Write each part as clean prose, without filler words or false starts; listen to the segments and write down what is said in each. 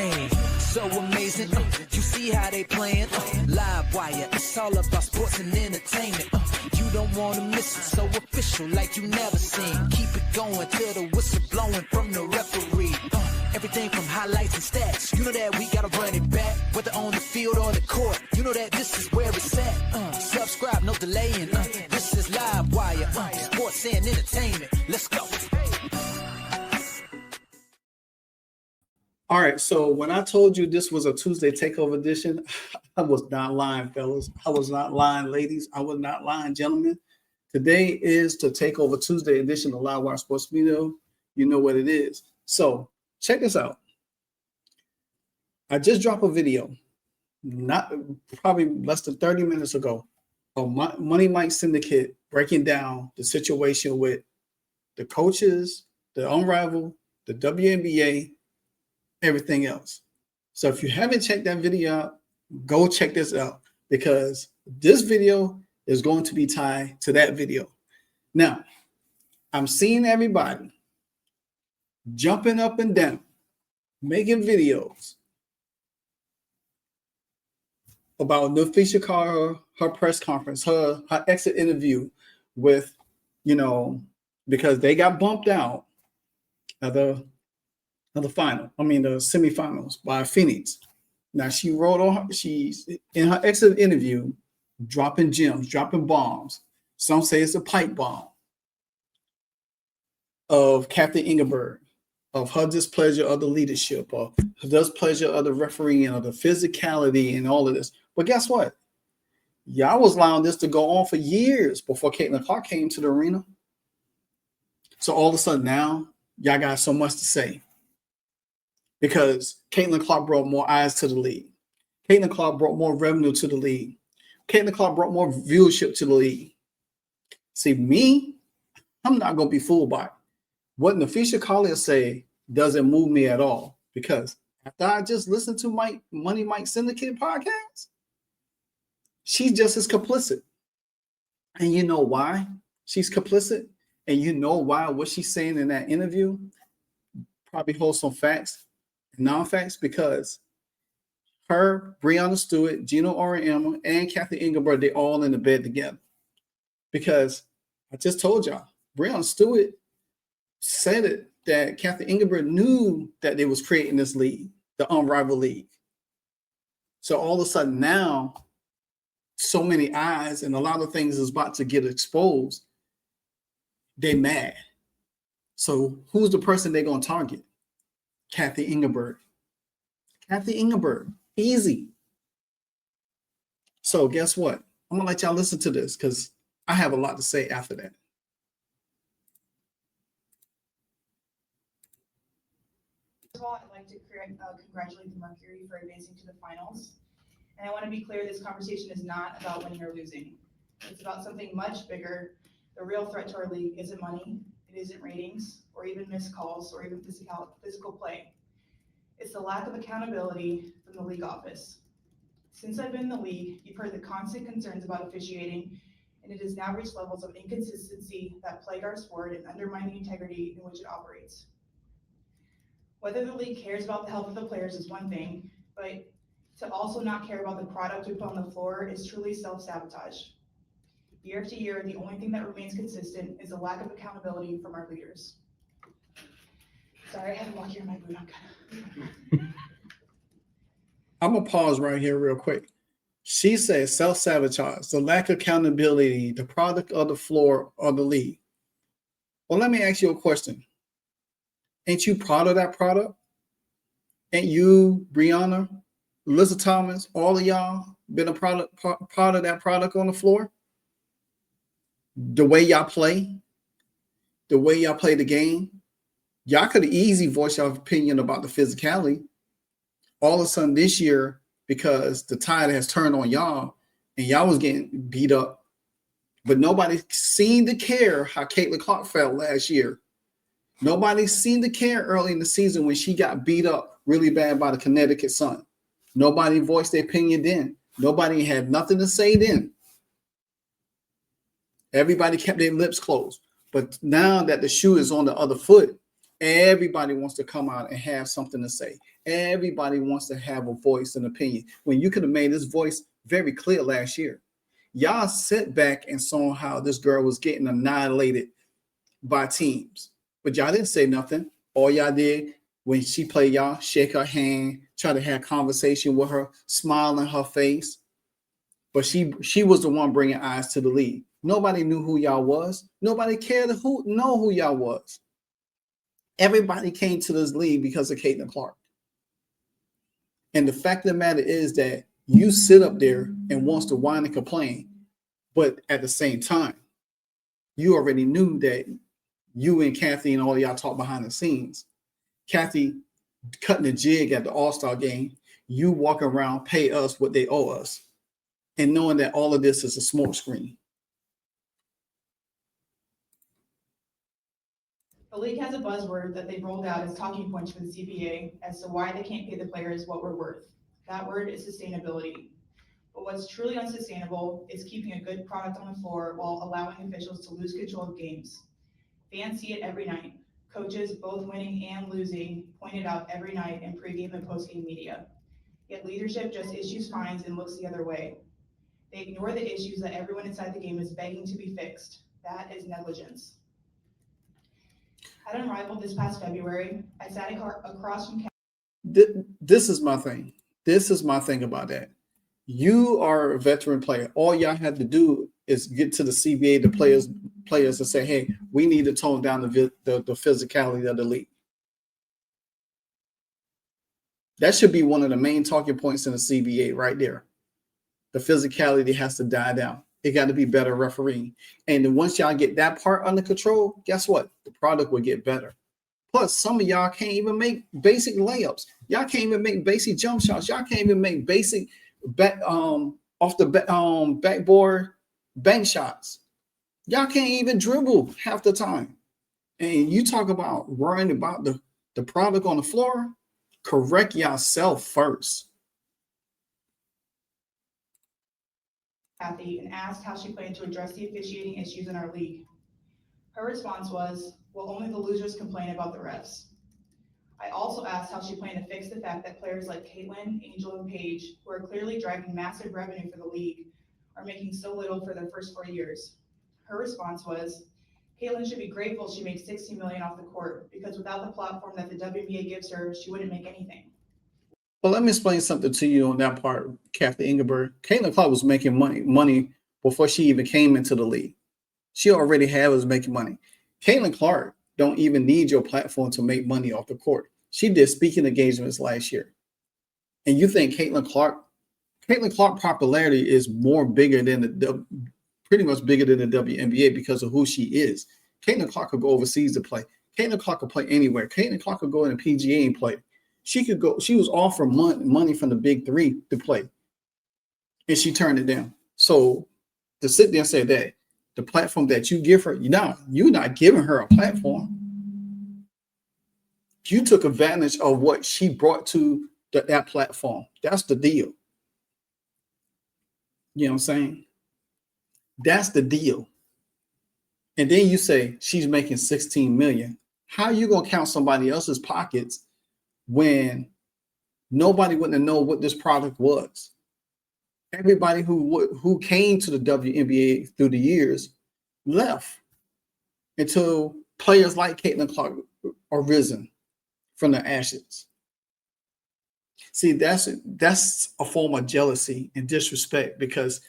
game. So amazing, you see how they playing. Live wire, it's all about sports and entertainment. You don't want to miss it, so official like you never seen. Keep it going till the whistle blowing from the referee. Everything from highlights and stats, you know that we gotta run it back. Whether on the field or the court, you know that this is where it's at. Subscribe, no delaying. This is Live Wire, sports and entertainment. Let's go. All right, so when I told you this was a Tuesday Takeover edition, I was not lying, fellas. I was not lying, ladies. I was not lying, gentlemen. Today is the Takeover Tuesday edition of Live Wire Sports Media. You know what it is. So check this out. I just dropped a video, not probably less than 30 minutes ago, on Money Mike Syndicate breaking down the situation with the coaches, the Unrivaled, the WNBA, everything else. So if you haven't checked that video out, go check this out, because this video is going to be tied to that video. Now, I'm seeing everybody jumping up and down, making videos about Napheesa Collier, her press conference, her exit interview with, because they got bumped out of the semifinals by Phoenix. Now she's in her exit interview, dropping gems, dropping bombs. Some say it's a pipe bomb of Cathy Engelbert, of her displeasure of the leadership, or her displeasure of the refereeing, or the physicality and all of this. But guess what? Y'all was allowing this to go on for years before Caitlin Clark came to the arena. So all of a sudden now, y'all got so much to say, because Caitlin Clark brought more eyes to the league. Caitlin Clark brought more revenue to the league. Caitlin Clark brought more viewership to the league. See, me, I'm not going to be fooled by it. What Napheesa Collier say doesn't move me at all, because after I just listened to Money Mike Syndicate podcast, she's just as complicit. And you know why she's complicit? And you know why what she's saying in that interview probably holds some facts and non-facts? Because her, Breonna Stewart, Gino Auriemma, and Cathy Engelbert, they're all in the bed together. Because I just told y'all, Breonna Stewart said it, that Cathy Engelbert knew that they was creating this league, the Unrivaled League. So all of a sudden now, so many eyes and a lot of things is about to get exposed. They mad. So who's the person they're going to target? Cathy Engelbert. Cathy Engelbert. Easy. So guess what? I'm going to let y'all listen to this, because I have a lot to say after that. First of all, I'd like to congratulate the Mercury for advancing to the finals. And I want to be clear, this conversation is not about winning or losing. It's about something much bigger. The real threat to our league isn't money, it isn't ratings, or even missed calls, or even physical play. It's the lack of accountability from the league office. Since I've been in the league, you've heard the constant concerns about officiating, and it has now reached levels of inconsistency that plague our sport and undermine the integrity in which it operates. Whether the league cares about the health of the players is one thing, but to also not care about the product we put on the floor is truly self-sabotage. Year after year, the only thing that remains consistent is a lack of accountability from our leaders. Sorry, I had to walk here in my boot. I'm going to pause right here real quick. She says self-sabotage, the lack of accountability, the product of the floor of the league. Well, let me ask you a question. Ain't you proud of that product? Ain't you, Breonna, Alyssa Thomas, all of y'all been a part of that product on the floor? The way y'all play the game, y'all could have easily voiced your opinion about the physicality. All of a sudden this year, because the tide has turned on y'all and y'all was getting beat up, but nobody seemed to care how Caitlin Clark felt last year. Nobody seemed to care early in the season when she got beat up really bad by the Connecticut Sun. Nobody voiced their opinion then. Nobody had nothing to say then. Everybody kept their lips closed. But now that the shoe is on the other foot Everybody wants to come out and have something to say. Everybody wants to have a voice and opinion. When you could have made this voice very clear last year. Y'all sit back and saw how this girl was getting annihilated by teams. But y'all didn't say nothing. All y'all did when she played y'all, shake her hand, try to have conversation with her, smile in her face. But she was the one bringing eyes to the league. Nobody knew who y'all was. Nobody cared to know who y'all was. Everybody came to this league because of Caitlin Clark. And the fact of the matter is that you sit up there and wants to whine and complain, but at the same time, you already knew that you and Cathy and all y'all talk behind the scenes. Cathy cutting the jig at the All-Star game, you walk around, pay us what they owe us, and knowing that all of this is a smoke screen. The league has a buzzword that they've rolled out as talking points for the CBA as to why they can't pay the players what we're worth. That word is sustainability. But what's truly unsustainable is keeping a good product on the floor while allowing officials to lose control of games. Fans see it every night. Coaches, both winning and losing, point it out every night in pregame and postgame media. Yet leadership just issues fines and looks the other way. They ignore the issues that everyone inside the game is begging to be fixed. That is negligence. At Unrivaled this past February, I sat across from This is my thing. This is my thing about that. You are a veteran player. All y'all have to do is get to the CBA, the players and say, hey, we need to tone down the physicality of the league. That should be one of the main talking points in the CBA right there. The physicality has to die down. It got to be better refereeing. And then once y'all get that part under control, guess what? The product will get better. Plus, some of y'all can't even make basic layups. Y'all can't even make basic jump shots. Y'all can't even make basic off the backboard bank shots. Y'all can't even dribble half the time. And you talk about worrying about the product on the floor, correct yourself first. Cathy and asked how she planned to address the officiating issues in our league. Her response was, well, only the losers complain about the refs. I also asked how she planned to fix the fact that players like Caitlin, Angel, and Paige, who are clearly driving massive revenue for the league, are making so little for their first 4 years. Her response was, Caitlin should be grateful she makes $60 million off the court, because without the platform that the WNBA gives her, she wouldn't make anything. Well, let me explain something to you on that part, Cathy Engelbert. Caitlin Clark was making money before she even came into the league. She already was making money. Caitlin Clark don't even need your platform to make money off the court. She did speaking engagements last year. And you think Caitlin Clark popularity is bigger than pretty much bigger than the WNBA because of who she is. Caitlin Clark could go overseas to play. Caitlin Clark could play anywhere. Caitlin Clark could go in the PGA and play. She could go. She was offered money from the big three to play, and she turned it down. So to sit there and say that the platform that you give her, you're not giving her a platform. You took advantage of what she brought to that platform. That's the deal. You know what I'm saying? That's the deal. And then you say she's making $16 million. How are you gonna count somebody else's pockets when nobody wouldn't know what this product was? Everybody who came to the WNBA through the years left until players like Caitlin Clark are risen from the ashes. See, that's a form of jealousy and disrespect because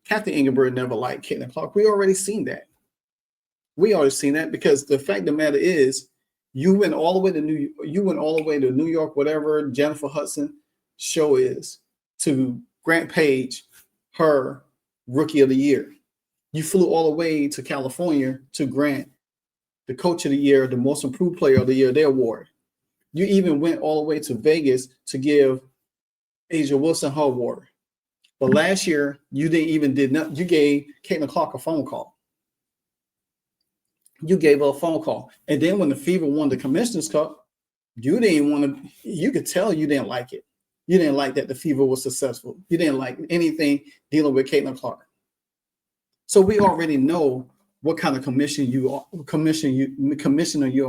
Cathy Engelbert never liked Caitlin Clark. We already seen that. Because the fact of the matter is, you went all the way to New York, whatever Jennifer Hudson show is, to grant Page her Rookie of the Year. You flew all the way to California to grant the Coach of the Year, the Most Improved Player of the Year, their award. You even went all the way to Vegas to give Asia Wilson her award. But last year, you gave Caitlin Clark a phone call. You gave her a phone call. And then when the Fever won the Commissioner's Cup, you could tell you didn't like it. You didn't like that the Fever was successful. You didn't like anything dealing with Caitlin Clark. So we already know what kind of commissioner you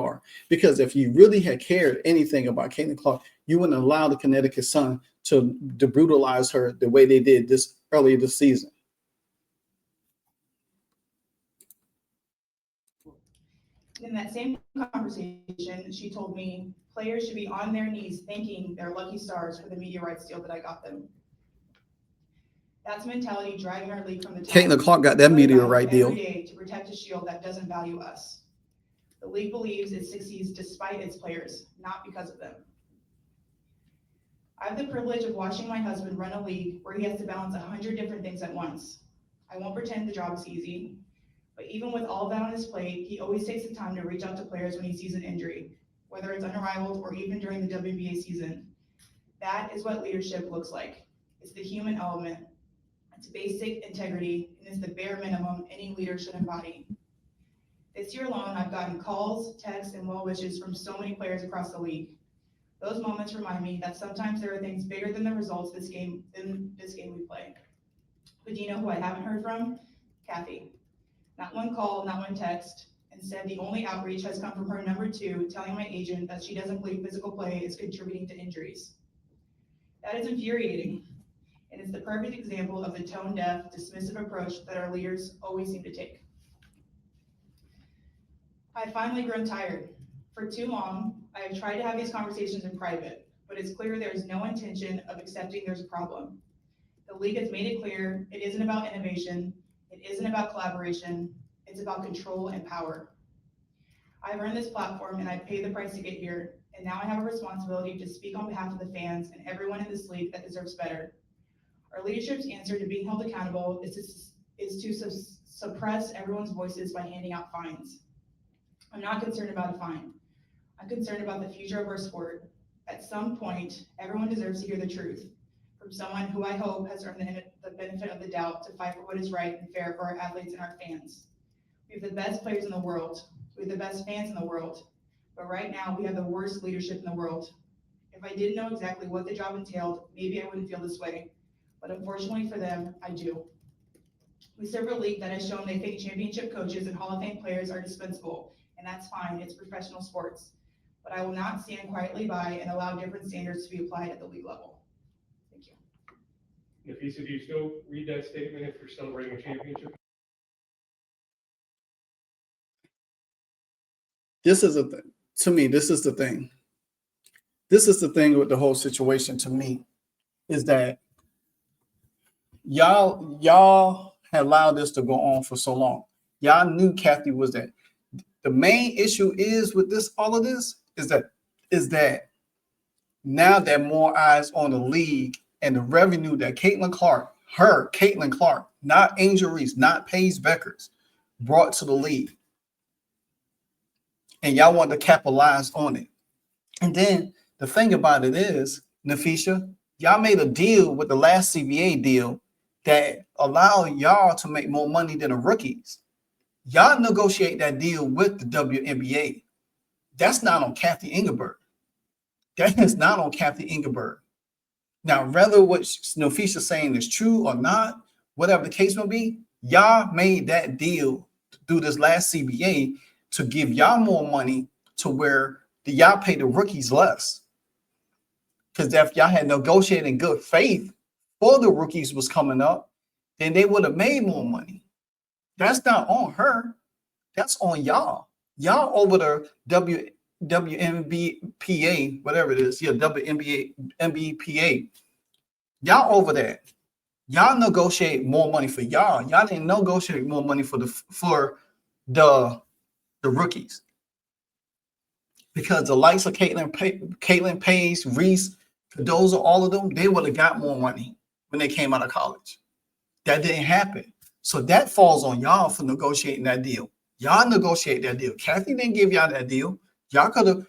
are. Because if you really had cared anything about Caitlin Clark, you wouldn't allow the Connecticut Sun to brutalize her the way they did this earlier this season. In that same conversation, she told me players should be on their knees thanking their lucky stars for the media rights deal that I got them. That's mentality driving our league from the top. Caitlin Clark got that media right deal. Every day to protect a shield that doesn't value us. The league believes it succeeds despite its players, not because of them. I have the privilege of watching my husband run a league where he has to balance 100 different things at once. I won't pretend the job is easy, but even with all of that on his plate, he always takes the time to reach out to players when he sees an injury, whether it's Unrivaled or even during the WNBA season. That is what leadership looks like. It's the human element. It's basic integrity, and it's the bare minimum any leader should embody. This year alone, I've gotten calls, texts, and well wishes from so many players across the league. Those moments remind me that sometimes there are things bigger than the results in this game we play. But do you know who I haven't heard from? Cathy. Not one call, not one text. Instead, the only outreach has come from her number 2, telling my agent that she doesn't believe physical play is contributing to injuries. That is infuriating. And it's the perfect example of the tone-deaf, dismissive approach that our leaders always seem to take. I've finally grown tired. For too long, I have tried to have these conversations in private, but it's clear there is no intention of accepting there's a problem. The league has made it clear it isn't about innovation, it isn't about collaboration, it's about control and power. I've earned this platform and I've paid the price to get here, and now I have a responsibility to speak on behalf of the fans and everyone in this league that deserves better. Our leadership's answer to being held accountable is to suppress everyone's voices by handing out fines. I'm not concerned about a fine. I'm concerned about the future of our sport. At some point, everyone deserves to hear the truth from someone who I hope has earned the benefit of the doubt to fight for what is right and fair for our athletes and our fans. We have the best players in the world. We have the best fans in the world. But right now, we have the worst leadership in the world. If I didn't know exactly what the job entailed, maybe I wouldn't feel this way. But unfortunately for them, I do. We serve a league that has shown they think championship coaches and Hall of Fame players are dispensable, and that's fine, it's professional sports. But I will not stand quietly by and allow different standards to be applied at the league level. Thank you. Napheesa, do you still read that statement if you're celebrating a championship? This is a thing. To me, this is the thing. This is the thing with the whole situation to me, is that y'all had allowed this to go on for so long. Y'all knew Cathy was that. The main issue is with this, all of this, is that now that more eyes on the league and the revenue that Caitlin Clark, not Angel Reese, not Paige Beckers, brought to the league. And y'all want to capitalize on it. And then the thing about it is, Napheesa, y'all made a deal with the last CBA deal that allowed y'all to make more money than the rookies. Y'all negotiate that deal with the WNBA. That's not on Cathy Engelbert. That is not on Cathy Engelbert. Now, whether what Napheesa saying is true or not, whatever the case may be, y'all made that deal through this last CBA to give y'all more money to where y'all pay the rookies less. Because if y'all had negotiated in good faith before the rookies was coming up, then they would have made more money. That's not on her. That's on y'all. Y'all over the WNBA, whatever it is. Yeah, WNBA. Y'all over that. Y'all negotiate more money for y'all. Y'all didn't negotiate more money for the rookies. Because the likes of Caitlin Paige, Reese, those are all of them, they would have got more money when they came out of college. That didn't happen. So that falls on y'all for negotiating that deal. Y'all negotiate that deal. Cathy didn't give y'all that deal. Y'all could have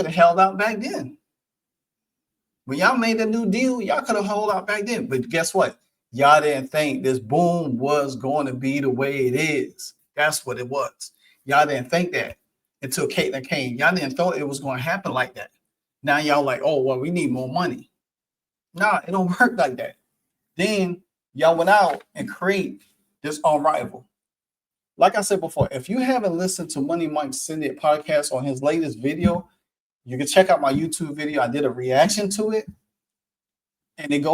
held out back then. When y'all made a new deal, y'all could have held out back then. But guess what? Y'all didn't think this boom was going to be the way it is. That's what it was. Y'all didn't think that until Caitlin came. Y'all didn't thought it was going to happen like that. Now y'all like, oh, well, we need more money. Nah, it don't work like that. Then y'all went out and create this Unrivaled. like I said before, if you haven't listened to Money Mike's Send It podcast on his latest video, you can check out my YouTube video. I did a reaction to it. And it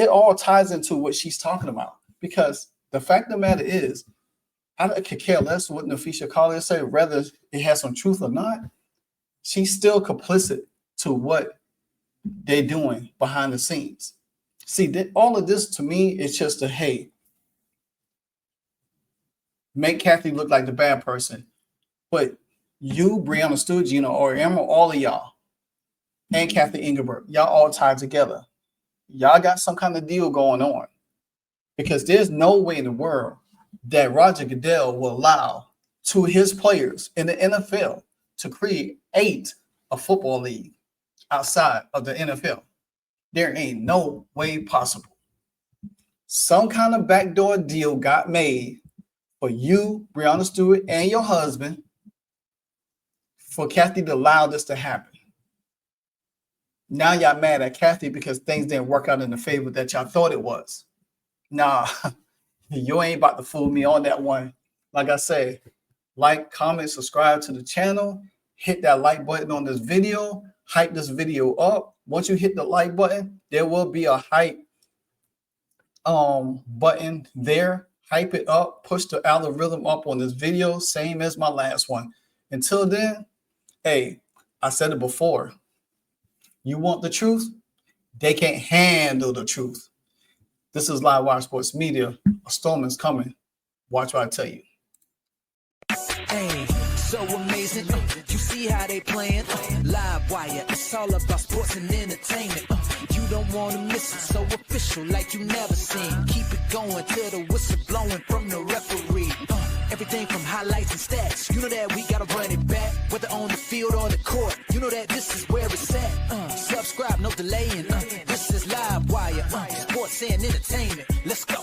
all ties into what she's talking about. Because the fact of the matter is, I could care less what Napheesa Collier say, whether it has some truth or not. She's still complicit to what they're doing behind the scenes. See, all of this to me is just hey, make Cathy look like the bad person. But you, Breonna Stewart, or Emma, all of y'all, and Cathy Engelbert, y'all all tied together. Y'all got some kind of deal going on. Because there's no way in the world that Roger Goodell will allow to his players in the NFL to create a football league outside of the NFL. There ain't no way possible. Some kind of backdoor deal got made for you, Breonna Stewart, and your husband for Cathy to allow this to happen. Now y'all mad at Cathy because things didn't work out in the favor that y'all thought it was. Nah, you ain't about to fool me on that one. Like I say, like, comment, subscribe to the channel, hit that like button on this video, hype this video up. Once you hit the like button, there will be a hype button there. Hype it up, push the algorithm up on this video, same as my last one. Until then, hey, I said it before. You want the truth? They can't handle the truth. This is Live Wire Sports Media. A storm is coming. Watch what I tell you. Hey, so amazing. You see how they playing? Live Wire. It's all about sports and entertainment. You don't want to miss it. So official, like you never seen. Keep it going till the whistle blowing from the referee. Everything from highlights and stats. You know that we gotta run it back. Whether on the field or the court. You know that this is where it's at. Subscribe, no delaying. This is Live Wire. Sports and entertainment. Let's go.